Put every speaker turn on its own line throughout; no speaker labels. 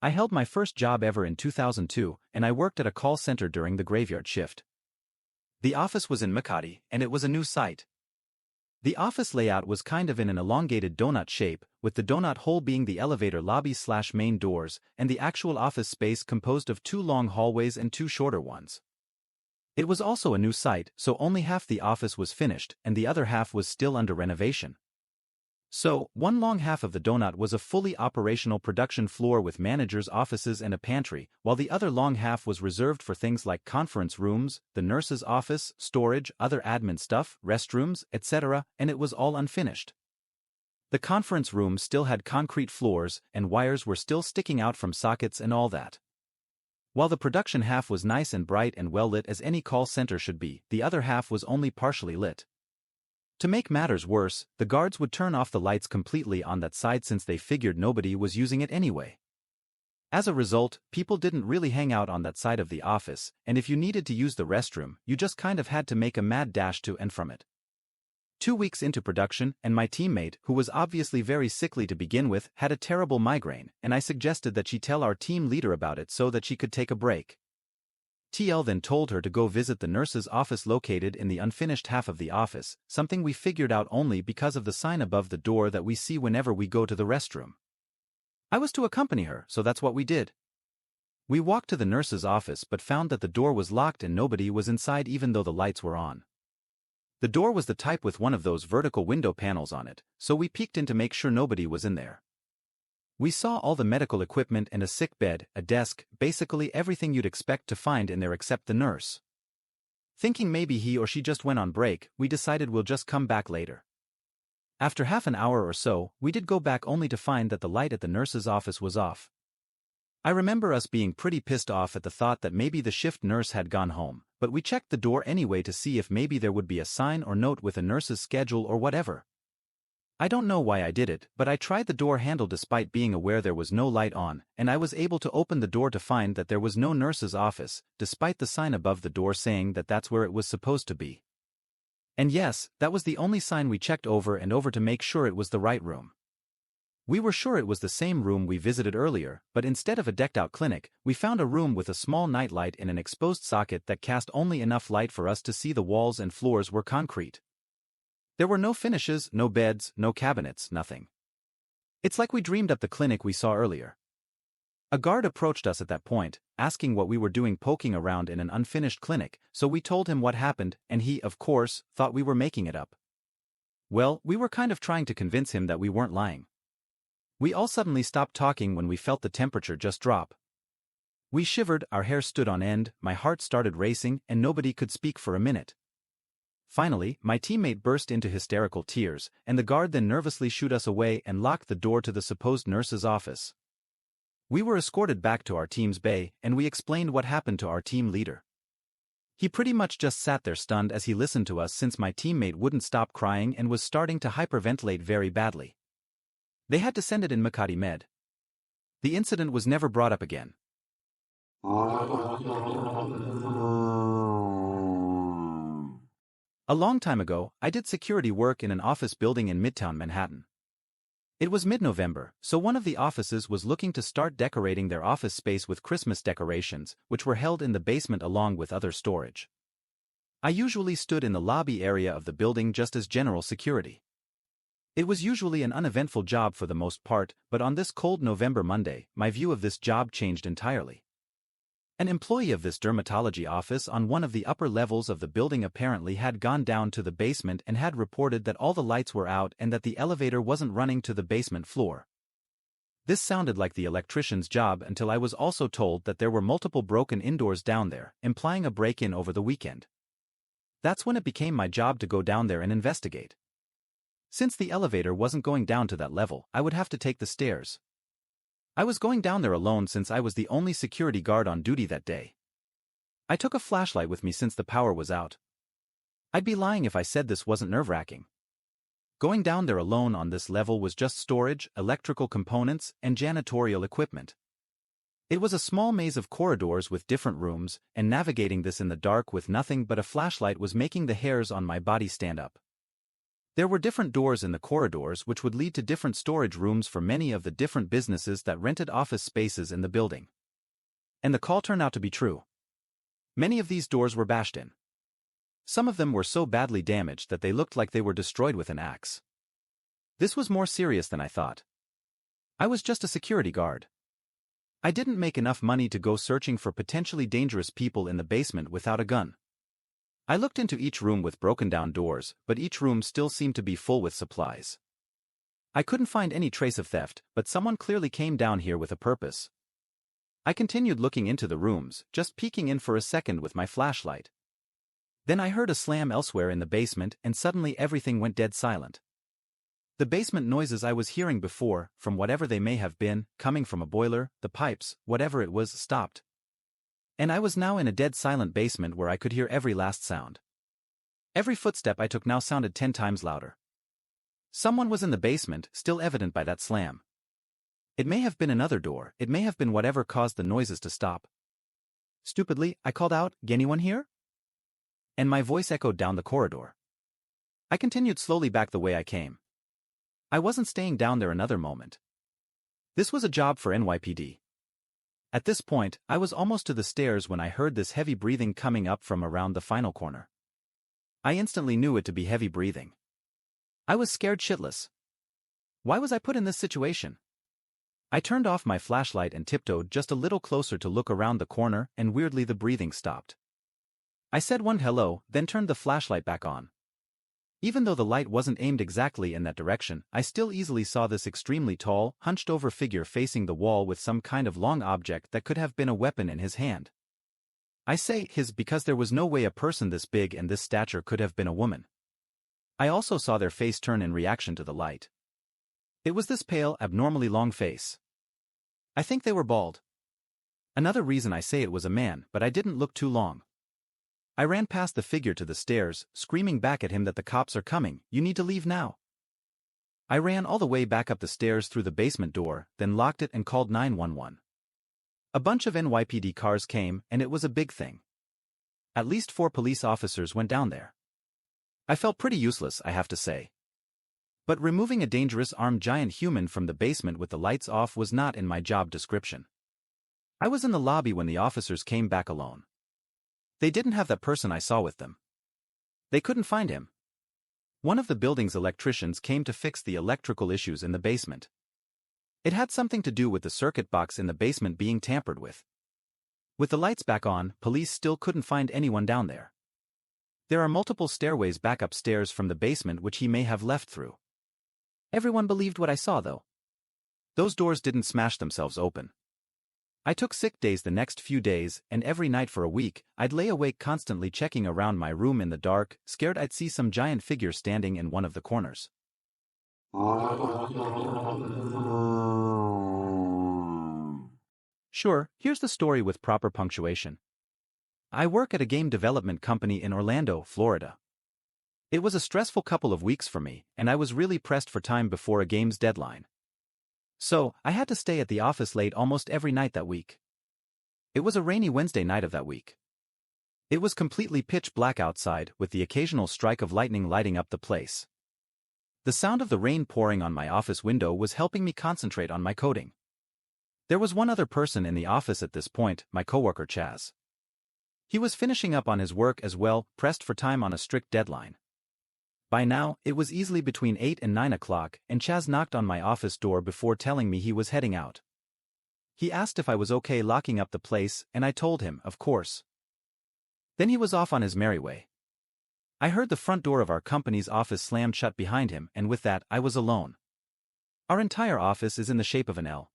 I held my first job ever in 2002, and I worked at a call center during the graveyard shift. The office was in Makati, and it was a new site. The office layout was kind of in an elongated donut shape, with the donut hole being the elevator lobby/main doors, and the actual office space composed of 2 long hallways and 2 shorter ones. It was also a new site, so only half the office was finished, and the other half was still under renovation. So, one long half of the donut was a fully operational production floor with managers' offices and a pantry, while the other long half was reserved for things like conference rooms, the nurse's office, storage, other admin stuff, restrooms, etc., and it was all unfinished. The conference room still had concrete floors, and wires were still sticking out from sockets and all that. While the production half was nice and bright and well lit as any call center should be, the other half was only partially lit. To make matters worse, the guards would turn off the lights completely on that side since they figured nobody was using it anyway. As a result, people didn't really hang out on that side of the office, and if you needed to use the restroom, you just kind of had to make a mad dash to and from it. 2 weeks into production, and my teammate, who was obviously very sickly to begin with, had a terrible migraine, and I suggested that she tell our team leader about it so that she could take a break. TL then told her to go visit the nurse's office located in the unfinished half of the office, something we figured out only because of the sign above the door that we see whenever we go to the restroom. I was to accompany her, so that's what we did. We walked to the nurse's office but found that the door was locked and nobody was inside even though the lights were on. The door was the type with one of those vertical window panels on it, so we peeked in to make sure nobody was in there. We saw all the medical equipment and a sick bed, a desk, basically everything you'd expect to find in there except the nurse. Thinking maybe he or she just went on break, we decided we'll just come back later. After half an hour or so, we did go back only to find that the light at the nurse's office was off. I remember us being pretty pissed off at the thought that maybe the shift nurse had gone home, but we checked the door anyway to see if maybe there would be a sign or note with a nurse's schedule or whatever. I don't know why I did it, but I tried the door handle despite being aware there was no light on, and I was able to open the door to find that there was no nurse's office, despite the sign above the door saying that that's where it was supposed to be. And yes, that was the only sign we checked over and over to make sure it was the right room. We were sure it was the same room we visited earlier, but instead of a decked-out clinic, we found a room with a small nightlight in an exposed socket that cast only enough light for us to see the walls and floors were concrete. There were no finishes, no beds, no cabinets, nothing. It's like we dreamed up the clinic we saw earlier. A guard approached us at that point, asking what we were doing poking around in an unfinished clinic, so we told him what happened, and he, of course, thought we were making it up. Well, we were kind of trying to convince him that we weren't lying. We all suddenly stopped talking when we felt the temperature just drop. We shivered, our hair stood on end, my heart started racing, and nobody could speak for a minute. Finally, my teammate burst into hysterical tears, and the guard then nervously shooed us away and locked the door to the supposed nurse's office. We were escorted back to our team's bay, and we explained what happened to our team leader. He pretty much just sat there stunned as he listened to us since my teammate wouldn't stop crying and was starting to hyperventilate very badly. They had to send it in Makati Med. The incident was never brought up again. A long time ago, I did security work in an office building in Midtown Manhattan. It was mid-November, so one of the offices was looking to start decorating their office space with Christmas decorations, which were held in the basement along with other storage. I usually stood in the lobby area of the building just as general security. It was usually an uneventful job for the most part, but on this cold November Monday, my view of this job changed entirely. An employee of this dermatology office on one of the upper levels of the building apparently had gone down to the basement and had reported that all the lights were out and that the elevator wasn't running to the basement floor. This sounded like the electrician's job until I was also told that there were multiple broken indoors down there, implying a break-in over the weekend. That's when it became my job to go down there and investigate. Since the elevator wasn't going down to that level, I would have to take the stairs. I was going down there alone since I was the only security guard on duty that day. I took a flashlight with me since the power was out. I'd be lying if I said this wasn't nerve-wracking. Going down there alone on this level was just storage, electrical components, and janitorial equipment. It was a small maze of corridors with different rooms, and navigating this in the dark with nothing but a flashlight was making the hairs on my body stand up. There were different doors in the corridors which would lead to different storage rooms for many of the different businesses that rented office spaces in the building. And the call turned out to be true. Many of these doors were bashed in. Some of them were so badly damaged that they looked like they were destroyed with an axe. This was more serious than I thought. I was just a security guard. I didn't make enough money to go searching for potentially dangerous people in the basement without a gun. I looked into each room with broken down doors, but each room still seemed to be full with supplies. I couldn't find any trace of theft, but someone clearly came down here with a purpose. I continued looking into the rooms, just peeking in for a second with my flashlight. Then I heard a slam elsewhere in the basement, and suddenly everything went dead silent. The basement noises I was hearing before, from whatever they may have been, coming from a boiler, the pipes, whatever it was, stopped. And I was now in a dead silent basement where I could hear every last sound. Every footstep I took now sounded 10 times louder. Someone was in the basement, still evident by that slam. It may have been another door, it may have been whatever caused the noises to stop. Stupidly, I called out, "Anyone here?" And my voice echoed down the corridor. I continued slowly back the way I came. I wasn't staying down there another moment. This was a job for NYPD. At this point, I was almost to the stairs when I heard this heavy breathing coming up from around the final corner. I instantly knew it to be heavy breathing. I was scared shitless. Why was I put in this situation? I turned off my flashlight and tiptoed just a little closer to look around the corner, and weirdly the breathing stopped. I said one hello, then turned the flashlight back on. Even though the light wasn't aimed exactly in that direction, I still easily saw this extremely tall, hunched-over figure facing the wall with some kind of long object that could have been a weapon in his hand. I say his because there was no way a person this big and this stature could have been a woman. I also saw their face turn in reaction to the light. It was this pale, abnormally long face. I think they were bald. Another reason I say it was a man, but I didn't look too long. I ran past the figure to the stairs, screaming back at him that the cops are coming, you need to leave now. I ran all the way back up the stairs through the basement door, then locked it and called 911. A bunch of NYPD cars came, and it was a big thing. At least 4 police officers went down there. I felt pretty useless, I have to say. But removing a dangerous armed giant human from the basement with the lights off was not in my job description. I was in the lobby when the officers came back alone. They didn't have that person I saw with them. They couldn't find him. One of the building's electricians came to fix the electrical issues in the basement. It had something to do with the circuit box in the basement being tampered with. With the lights back on, police still couldn't find anyone down there. There are multiple stairways back upstairs from the basement which he may have left through. Everyone believed what I saw though. Those doors didn't smash themselves open. I took sick days the next few days, and every night for a week, I'd lay awake constantly checking around my room in the dark, scared I'd see some giant figure standing in one of the corners. Sure, here's the story with proper punctuation. I work at a game development company in Orlando, Florida. It was a stressful couple of weeks for me, and I was really pressed for time before a game's deadline. So, I had to stay at the office late almost every night that week. It was a rainy Wednesday night of that week. It was completely pitch black outside, with the occasional strike of lightning lighting up the place. The sound of the rain pouring on my office window was helping me concentrate on my coding. There was one other person in the office at this point, my coworker Chaz. He was finishing up on his work as well, pressed for time on a strict deadline. By now, it was easily between 8 and 9 o'clock, and Chaz knocked on my office door before telling me he was heading out. He asked if I was okay locking up the place, and I told him, of course. Then he was off on his merry way. I heard the front door of our company's office slam shut behind him, and with that, I was alone. Our entire office is in the shape of an L.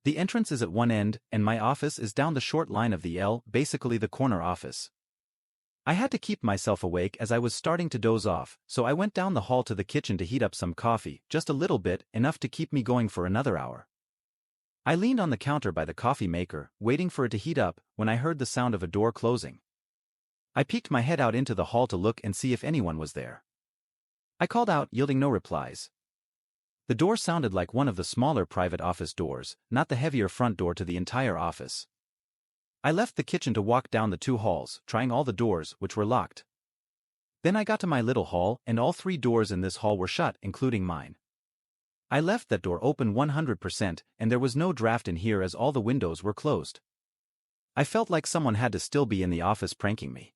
The entrance is at one end, and my office is down the short line of the L, basically the corner office. I had to keep myself awake as I was starting to doze off, so I went down the hall to the kitchen to heat up some coffee, just a little bit, enough to keep me going for another hour. I leaned on the counter by the coffee maker, waiting for it to heat up, when I heard the sound of a door closing. I peeked my head out into the hall to look and see if anyone was there. I called out, yielding no replies. The door sounded like one of the smaller private office doors, not the heavier front door to the entire office. I left the kitchen to walk down the 2 halls, trying all the doors, which were locked. Then I got to my little hall, and all 3 doors in this hall were shut, including mine. I left that door open 100%, and there was no draft in here as all the windows were closed. I felt like someone had to still be in the office pranking me.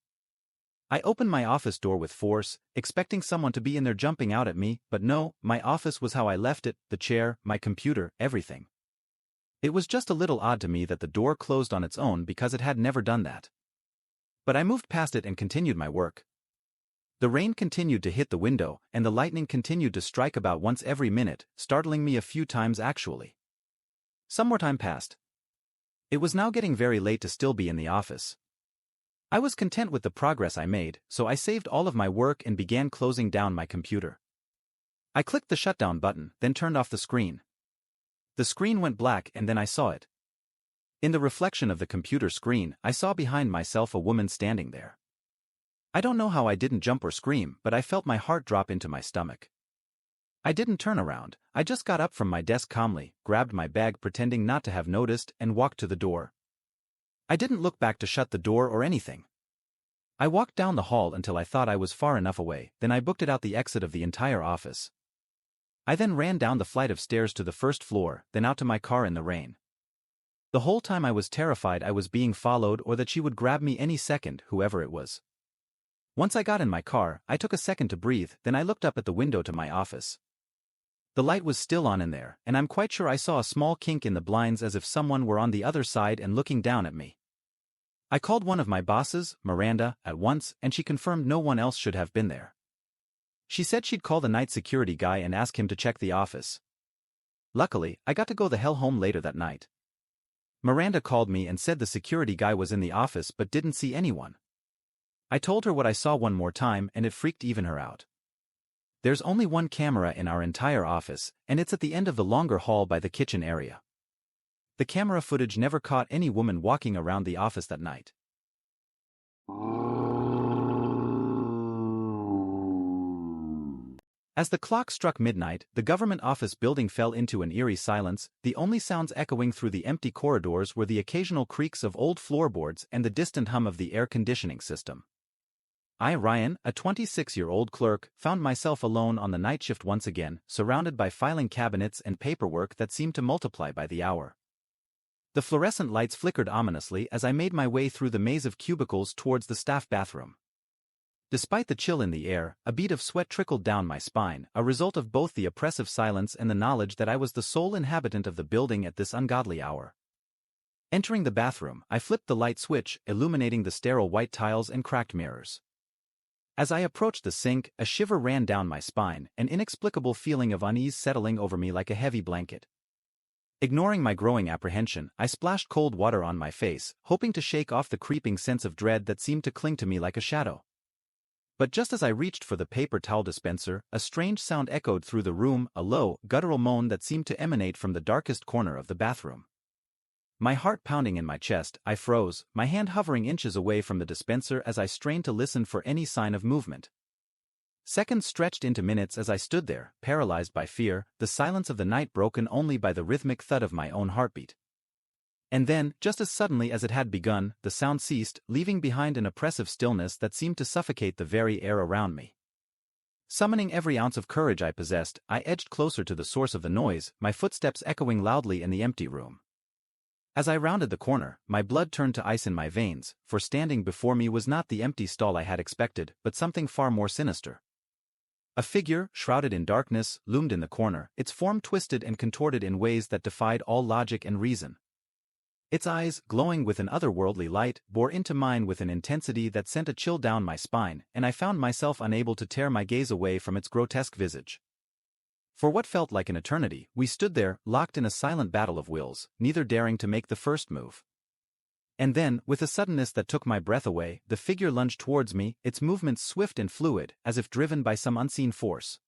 I opened my office door with force, expecting someone to be in there jumping out at me, but no, my office was how I left it, the chair, my computer, everything. It was just a little odd to me that the door closed on its own because it had never done that. But I moved past it and continued my work. The rain continued to hit the window, and the lightning continued to strike about once every minute, startling me a few times actually. Some more time passed. It was now getting very late to still be in the office. I was content with the progress I made, so I saved all of my work and began closing down my computer. I clicked the shutdown button, then turned off the screen. The screen went black and then I saw it. In the reflection of the computer screen, I saw behind myself a woman standing there. I don't know how I didn't jump or scream, but I felt my heart drop into my stomach. I didn't turn around, I just got up from my desk calmly, grabbed my bag pretending not to have noticed, and walked to the door. I didn't look back to shut the door or anything. I walked down the hall until I thought I was far enough away, then I booked it out the exit of the entire office. I then ran down the flight of stairs to the first floor, then out to my car in the rain. The whole time I was terrified I was being followed or that she would grab me any second, whoever it was. Once I got in my car, I took a second to breathe, then I looked up at the window to my office. The light was still on in there, and I'm quite sure I saw a small kink in the blinds as if someone were on the other side and looking down at me. I called one of my bosses, Miranda, at once, and she confirmed no one else should have been there. She said she'd call the night security guy and ask him to check the office. Luckily, I got to go the hell home later that night. Miranda called me and said the security guy was in the office but didn't see anyone. I told her what I saw one more time and it freaked even her out. There's only one camera in our entire office, and it's at the end of the longer hall by the kitchen area. The camera footage never caught any woman walking around the office that night. As the clock struck midnight, the government office building fell into an eerie silence. The only sounds echoing through the empty corridors were the occasional creaks of old floorboards and the distant hum of the air conditioning system. I, Ryan, a 26-year-old clerk, found myself alone on the night shift once again, surrounded by filing cabinets and paperwork that seemed to multiply by the hour. The fluorescent lights flickered ominously as I made my way through the maze of cubicles towards the staff bathroom. Despite the chill in the air, a bead of sweat trickled down my spine, a result of both the oppressive silence and the knowledge that I was the sole inhabitant of the building at this ungodly hour. Entering the bathroom, I flipped the light switch, illuminating the sterile white tiles and cracked mirrors. As I approached the sink, a shiver ran down my spine, an inexplicable feeling of unease settling over me like a heavy blanket. Ignoring my growing apprehension, I splashed cold water on my face, hoping to shake off the creeping sense of dread that seemed to cling to me like a shadow. But just as I reached for the paper towel dispenser, a strange sound echoed through the room, a low, guttural moan that seemed to emanate from the darkest corner of the bathroom. My heart pounding in my chest, I froze, my hand hovering inches away from the dispenser as I strained to listen for any sign of movement. Seconds stretched into minutes as I stood there, paralyzed by fear, the silence of the night broken only by the rhythmic thud of my own heartbeat. And then, just as suddenly as it had begun, the sound ceased, leaving behind an oppressive stillness that seemed to suffocate the very air around me. Summoning every ounce of courage I possessed, I edged closer to the source of the noise, my footsteps echoing loudly in the empty room. As I rounded the corner, my blood turned to ice in my veins, for standing before me was not the empty stall I had expected, but something far more sinister. A figure, shrouded in darkness, loomed in the corner, its form twisted and contorted in ways that defied all logic and reason. Its eyes, glowing with an otherworldly light, bore into mine with an intensity that sent a chill down my spine, and I found myself unable to tear my gaze away from its grotesque visage. For what felt like an eternity, we stood there, locked in a silent battle of wills, neither daring to make the first move. And then, with a suddenness that took my breath away, the figure lunged towards me, its movements swift and fluid, as if driven by some unseen force.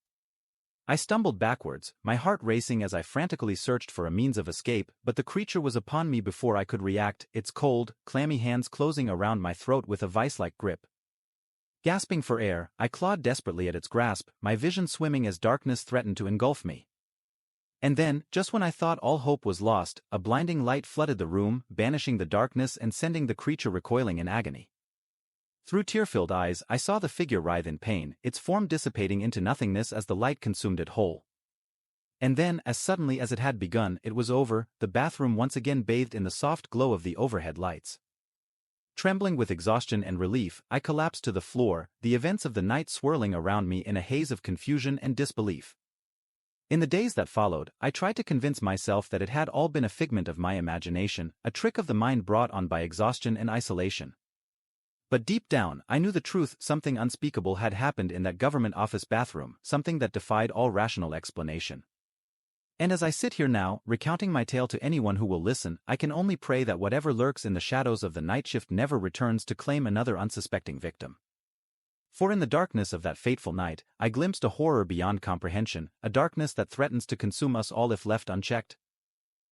I stumbled backwards, my heart racing as I frantically searched for a means of escape, but the creature was upon me before I could react, its cold, clammy hands closing around my throat with a vice-like grip. Gasping for air, I clawed desperately at its grasp, my vision swimming as darkness threatened to engulf me. And then, just when I thought all hope was lost, a blinding light flooded the room, banishing the darkness and sending the creature recoiling in agony. Through tear-filled eyes, I saw the figure writhe in pain, its form dissipating into nothingness as the light consumed it whole. And then, as suddenly as it had begun, it was over, the bathroom once again bathed in the soft glow of the overhead lights. Trembling with exhaustion and relief, I collapsed to the floor, the events of the night swirling around me in a haze of confusion and disbelief. In the days that followed, I tried to convince myself that it had all been a figment of my imagination, a trick of the mind brought on by exhaustion and isolation. But deep down, I knew the truth. Something unspeakable had happened in that government office bathroom, something that defied all rational explanation. And as I sit here now, recounting my tale to anyone who will listen, I can only pray that whatever lurks in the shadows of the night shift never returns to claim another unsuspecting victim. For in the darkness of that fateful night, I glimpsed a horror beyond comprehension, a darkness that threatens to consume us all if left unchecked.